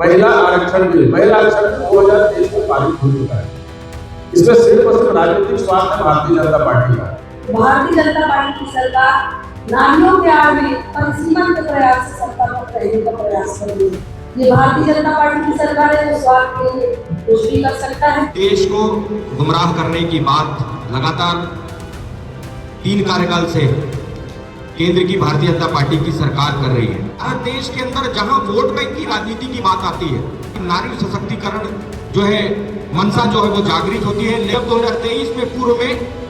महिला आरक्षण बिल 2023 में पारित हो चुका है। इसमें सिर्फ और सिर्फ राजनीतिक स्वार्थ है भारतीय जनता पार्टी का। भारतीय जनता पार्टी की सरकार नारियों के आड़ में परिसीमन के प्रयास से सत्ता पर रहने का प्रयास कर रही है। ये भारतीय जनता पार्टी की सरकार है जो स्वार्थ के लिए कुछ भी कर सकता है। देश को गुमराह करने की बात लगातार 3 कार्यकाल से केंद्र की भारतीय जनता पार्टी की सरकार कर रही है। भारत देश के अंदर जहां वोट बैंक की राजनीति की बात आती है, नारी सशक्तिकरण जो है, मनसा जो है वो जागृत होती है। लेकिन 2023 में पूर्व में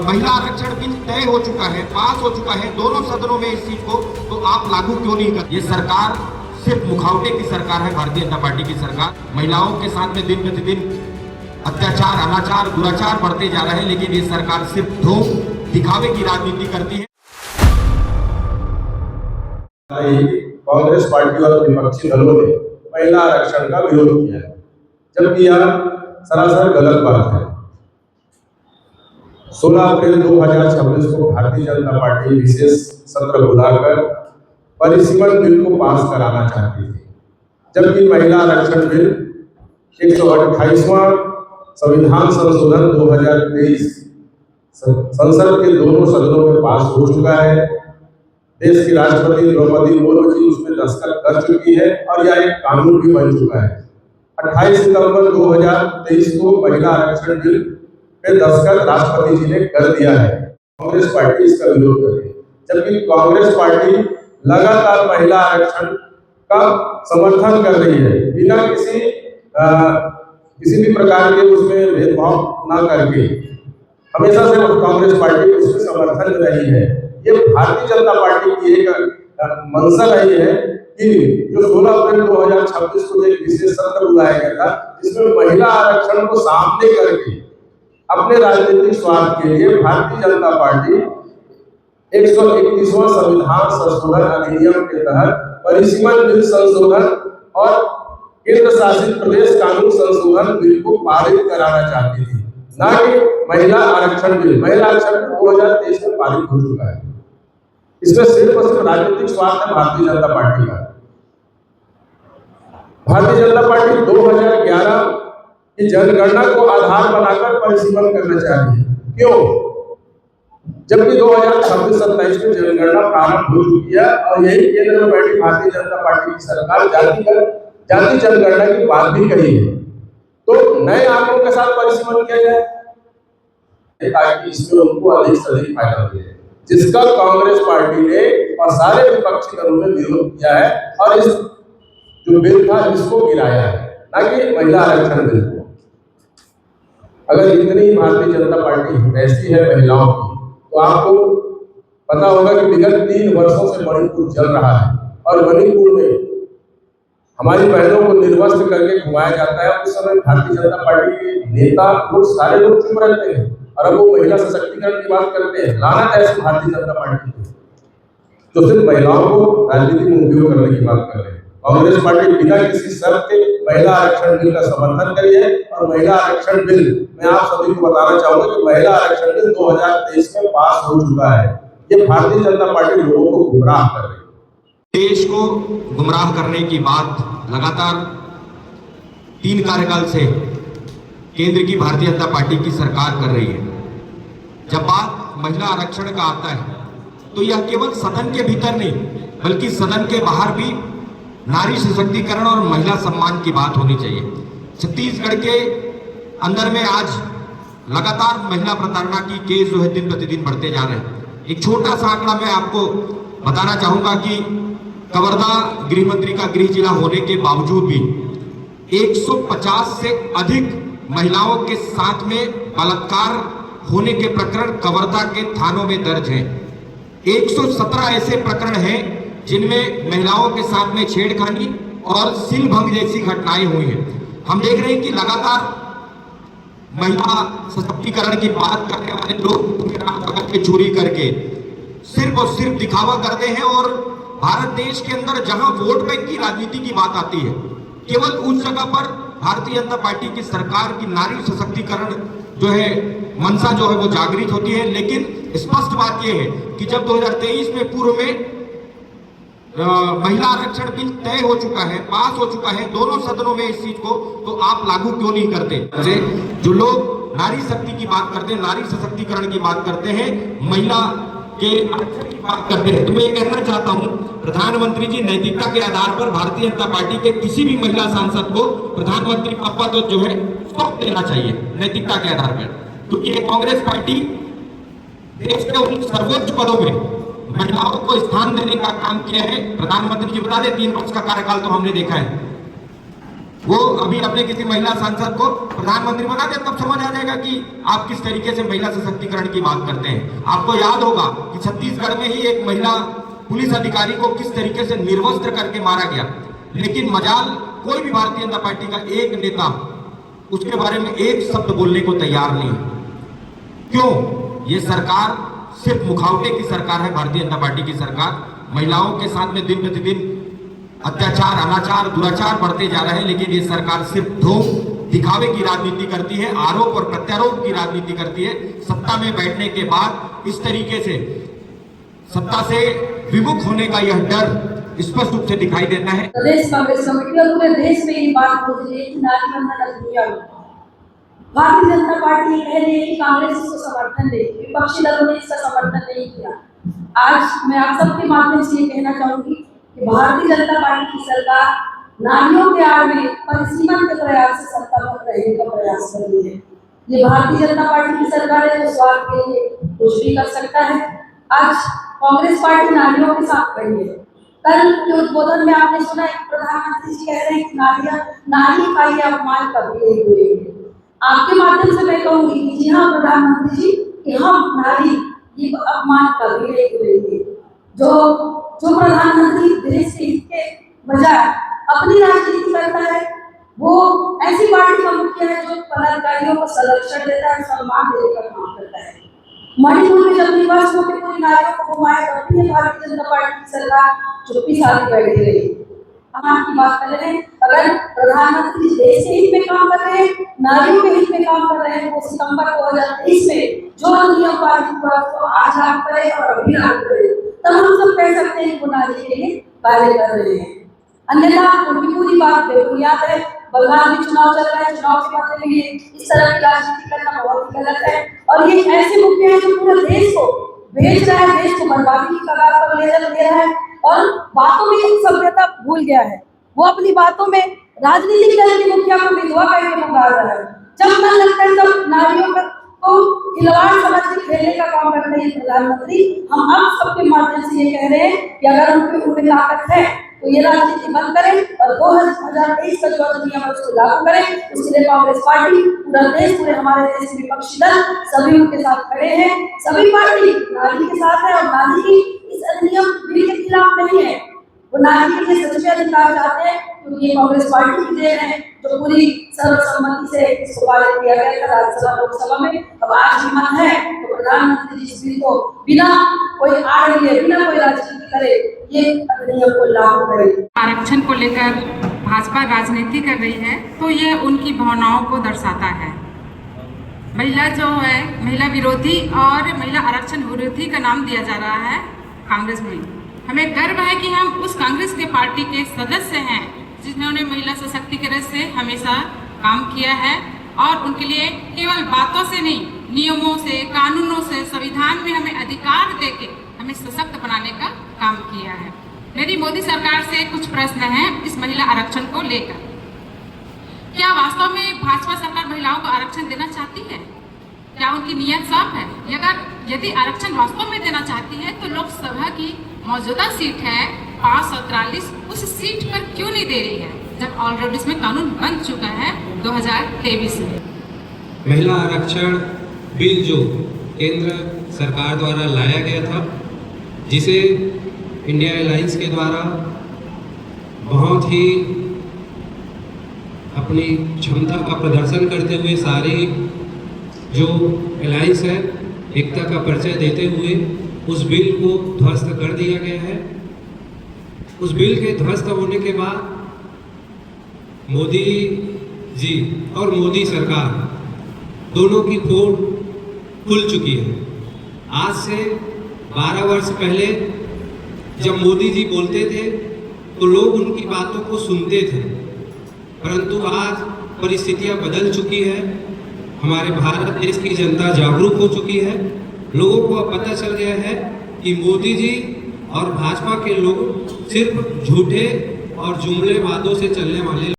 महिला आरक्षण बिल तय हो चुका है, पास हो चुका है दोनों सदनों में इस चीज को, तो आप लागू क्यों नहीं करते? ये सरकार सिर्फ मुखावटे की सरकार है, भारतीय जनता पार्टी की सरकार। महिलाओं के साथ में दिन प्रतिदिन अत्याचार, अनाचार, दुराचार बढ़ते जा रहे हैं, लेकिन ये सरकार सिर्फ ढोंग दिखावे की राजनीति करती है। कांग्रेस पार्टी और विपक्षी दलों ने महिला आरक्षण का विरोध किया है, जबकि यह सरासर गलत बात है। 16 अप्रैल 2026 को भारतीय जनता पार्टी विशेष सत्र बुलाकर परिसीमन बिल को पास कराना चाहती थी, जबकि महिला आरक्षण बिल 128वां संविधान संशोधन 2023 संसद के दोनों सदनों में पास हो चुका है। देश की राष्ट्रपति द्रौपदी मुर्मू जी उसमें दस्तखत कर चुकी है और यह एक कानून भी बन चुका है। 28 सितंबर 2023 को महिला आरक्षण बिल पे दस्तखत राष्ट्रपति जी ने कर दिया है। कांग्रेस पार्टी इसका विरोध कर रही है, जबकि कांग्रेस पार्टी लगातार महिला आरक्षण का समर्थन कर रही है, बिना किसी भी प्रकार के उसमें भेदभाव ना करके हमेशा से कांग्रेस पार्टी उसके समर्थन में रही है। ये भारतीय जनता पार्टी की एक मंशा रही है कि जो 16 अप्रैल 2026 को एक विशेष सत्र बुलाया गया था, जिसमें महिला आरक्षण को सामने करके अपने राजनीतिक स्वार्थ के लिए भारतीय जनता पार्टी 131वां संविधान संशोधन अधिनियम के तहत परिसीमन बिल संशोधन और केंद्र शासित प्रदेश कानून संशोधन बिल को पारित कराना चाहती थी, न कि महिला आरक्षण बिल। महिला आरक्षण 2023 में पारित हो चुका है। इसमें सिर्फ और सिर्फ राजनीतिक स्वार्थ है भारतीय जनता पार्टी का। भारतीय जनता पार्टी 2011 की जनगणना को आधार बनाकर परिसीमन करना चाह रही है। क्यों? जबकि 2026-27 में जनगणना प्रारंभ हो चुकी है और यही केंद्र में बैठी भारतीय जनता पार्टी की सरकार जाति जनगणना की बात भी कही है, तो नए आंकड़ों के साथ परिसीमन किया जाए ताकि इसमें उनको अधिक से अधिक फायदा मिले, जिसका कांग्रेस पार्टी ने और सारे विपक्षी दलों ने विरोध किया है और इस जो बिल था इसको गिराया है, ना कि महिला आरक्षण बिल को। अगर इतनी भारतीय जनता पार्टी ऐसी है महिलाओं की, तो आपको पता होगा कि विगत 3 वर्षों से मणिपुर जल रहा है और मणिपुर में हमारी बहनों को निर्वस्त्र करके घुमाया जाता है। उस समय भारतीय जनता पार्टी के नेता लोग सारे लोग चुप रहते हैं और अब वो महिला सशक्तिकरण की बात करते हैं। लानत ऐसी भारतीय जनता पार्टी की जो सिर्फ महिलाओं को राजनीति में उपयोग करने की बात कर रहे हैं। कांग्रेस पार्टी बिना किसी शर्त के महिला आरक्षण बिल का समर्थन करी है और महिला आरक्षण बिल मैं आप सभी को बताना चाहूंगा कि महिला आरक्षण बिल 2023 में पास हो चुका है। ये भारतीय जनता पार्टी लोगों को गुमराह कर रही है। देश को गुमराह करने की बात लगातार 3 कार्यकाल से केंद्र की भारतीय जनता पार्टी की सरकार कर रही है। जब बात महिला आरक्षण का आता है तो यह केवल सदन के भीतर नहीं बल्कि सदन के बाहर भी नारी सशक्तिकरण और महिला सम्मान की बात होनी चाहिए। छत्तीसगढ़ के अंदर में आज लगातार महिला प्रताड़ना की केस जो है दिन प्रतिदिन बढ़ते जा रहे हैं। एक छोटा सा आंकड़ा मैं आपको बताना चाहूंगा कि कवर्धा गृह मंत्री का गृह जिला होने के बावजूद भी 150 से अधिक महिलाओं के साथ में बलात्कार होने के प्रकरण कवर्धा के थानों में दर्ज हैं। 117 ऐसे प्रकरण हैं जिनमें महिलाओं के साथ में छेड़खानी और सीलभंग जैसी घटनाएं हुई हैं। हम देख रहे हैं कि लगातार महिला सशक्तिकरण की बात करने वाले लोग के चोरी करके सिर्फ और सिर्फ दिखावा करते हैं और भारत देश के अंदर जहां वोट बैंक की राजनीति की बात आती है, केवल उस जगह पर भारतीय जनता पार्टी की सरकार की नारी सशक्तिकरण जो है मनसा जो है वो जागृत होती है। लेकिन स्पष्ट बात यह है कि जब 2023 में पूर्व में महिला आरक्षण बिल तय हो चुका है, पास हो चुका है दोनों सदनों में इस चीज को, तो आप लागू क्यों नहीं करते? जो लोग नारी शक्ति की बात करते हैं, नारी सशक्तिकरण की बात करते हैं, महिला के आरक्षण की बात करते हैं, तो मैं ये कहना चाहता हूं प्रधानमंत्री जी, नैतिकता के आधार पर भारतीय जनता पार्टी के किसी भी महिला सांसद को प्रधानमंत्री पद जो है सौंप देना चाहिए नैतिकता के आधार पर, क्योंकि कांग्रेस पार्टी देश के उन सर्वोच्च पदों में महिलाओं को स्थान देने का काम किया है। प्रधानमंत्री जी बता दें 3 वर्ष का कार्यकाल तो हमने देखा है, वो अभी अपने किसी महिला सांसद को प्रधानमंत्री बना दे, तब समझ आ जाएगा कि आप किस तरीके से महिला सशक्तिकरण की बात करते हैं। आपको याद होगा कि छत्तीसगढ़ में ही एक महिला पुलिस अधिकारी को किस तरीके से निर्वस्त्र करके मारा गया, लेकिन मजाल कोई भी भारतीय जनता पार्टी का एक नेता उसके बारे में एक शब्द बोलने को तैयार नहीं। क्यों? ये सरकार सिर्फ मुखावटे की सरकार है, भारतीय जनता पार्टी की सरकार। महिलाओं के साथ में दिन प्रतिदिन अत्याचार, अनाचार, दुराचार बढ़ते जा रहे हैं, लेकिन ये सरकार सिर्फ ढोंग दिखावे की राजनीति करती है, आरोप और प्रत्यारोप की राजनीति करती है। सत्ता में बैठने के बाद इस तरीके से सत्ता से विमुख होने का यह डर स्पष्ट रूप से दिखाई देता है। प्रदेश कांग्रेस कमेटी और पूरे देश में ये बात हो रही है कि नारी बंधन अधिनियम, भारतीय जनता पार्टी कह रही है कि कांग्रेस इसको समर्थन दे, विपक्षी दलों ने इसका समर्थन नहीं किया। आज मैं आप सबके माध्यम से ये कहना चाहूंगी कि भारतीय जनता पार्टी की सरकार नारियों के आड़ में परिसीमन के प्रयास से सत्ता पर रहने का प्रयास कर रही है। ये भारतीय जनता पार्टी की सरकार है जो स्वार्थ के लिए कुछ भी कर सकता है। आज कांग्रेस पार्टी नारियों के साथ खड़ी है। कल के उद्बोधन में आपने सुना है प्रधानमंत्री जी कह रहे हैं कि नारी का ये अपमान कभी नहीं हुए। आपके माध्यम से मैं कहूंगी कि जी हाँ प्रधानमंत्री जी, कि हम नारी ये अपमान कभी नहीं हुए। जो प्रधानमंत्री देश के हित के बजाय अपनी राजनीति करता है, वो ऐसी पार्टी का मुखिया है जो पदाधिकारियों को संरक्षण देता है, सम्मान देने का काम करता है। मणिपुर में जब निवास होकर पूरी नारियों को घुमाया, तब भी भारतीय जनता पार्टी की सरकार चुप्पी साधी बैठी रही। हम आपकी बात कर रहे हैं, अगर प्रधानमंत्री देश के हित में काम कर रहे हैं, नारियों के हित में काम कर रहे हैं, वो सितंबर 2023 में जो नियम पारित हुआ उसको आज लागू करे और अभी लागू करे, तब हम सब कह सकते हैं वो नारी के लिए कार्य कर रहे हैं। अन्यथा उनकी पूरी बात बेबुनियाद है। बंगाल में चुनाव चल रहा है, चुनाव के बाद में इस तरह की राजनीति करना बहुत ही गलत है। और ये ऐसे मुद्दे हैं जो पूरे देश को भेज रहा है, देश को बर्बादी की कगार पर ले रहा है और बातों में सभ्यता भूल गया है। वो अपनी बातों में राजनीतिक दल की मुखिया को विधवा करके पुकार रहा है। जब मन लगता है तब नारियों को खिलवाड़ समझ के खेलने का काम कर रहे हैं प्रधानमंत्री। हम अब सबके माध्यम से ये कह रहे हैं कि अगर उनकी ताकत है तो ये राजनीति बंद करें और 2023 का जो अधिनियम है उसको लागू करें। उसके लिए कांग्रेस पार्टी, पूरा देश, पूरे हमारे देश के विपक्षी दल सभी उनके साथ खड़े हैं। सभी पार्टी नारी के साथ है और नारी की इस अधिनियम बिल के खिलाफ नहीं है। वो नारी के लिए सच्चे अधिकार चाहते हैं, क्योंकि ये कांग्रेस पार्टी की देन है जो पूरी सर्वसम्मति से इसको पारित किया गया था राज्यसभा लोकसभा में। अब आज हिम्मत है तो प्रधानमंत्री जी इस बिल को बिना कोई आड़ लिए, बिना कोई राजनीति करे, ये अधिनियम को लागू करें। आरक्षण को लेकर भाजपा राजनीति कर रही है तो ये उनकी भावनाओं को दर्शाता है। महिला जो है, महिला विरोधी और महिला आरक्षण विरोधी का नाम दिया जा रहा है कांग्रेस में। हमें गर्व है कि हम उस कांग्रेस के पार्टी के सदस्य हैं जिन्होंने महिला सशक्तिकरण से हमेशा काम किया है और उनके लिए केवल बातों से नहीं, नियमों से, कानूनों से, संविधान में हमें अधिकार देके हमें सशक्त बनाने का काम किया है। मेरी मोदी सरकार से कुछ प्रश्न हैं इस महिला आरक्षण को लेकर। क्या वास्तव में भाजपा सरकार महिलाओं को आरक्षण देना चाहती है? क्या उनकी नीयत साफ है? यदि आरक्षण वास्तव में देना चाहती है तो लोकसभा की मौजूदा सीट है 543, उस सीट पर क्यों नहीं दे रही है जब ऑलरेडी इसमें कानून बन चुका है 2023 में। महिला आरक्षण बिल जो केंद्र सरकार द्वारा लाया गया था, जिसे इंडिया अलायंस के द्वारा बहुत ही अपनी क्षमता का प्रदर्शन करते हुए सारे जो अलायंस है एकता का परिचय देते हुए उस बिल को ध्वस्त कर दिया गया है। उस बिल के ध्वस्त होने के बाद मोदी जी और मोदी सरकार दोनों की पोल खुल चुकी है। आज से 12 वर्ष पहले जब मोदी जी बोलते थे तो लोग उनकी बातों को सुनते थे, परंतु आज परिस्थितियां बदल चुकी है। हमारे भारत देश की जनता जागरूक हो चुकी है। लोगों को अब पता चल गया है कि मोदी जी और भाजपा के लोग सिर्फ झूठे और जुमले वादों से चलने वाले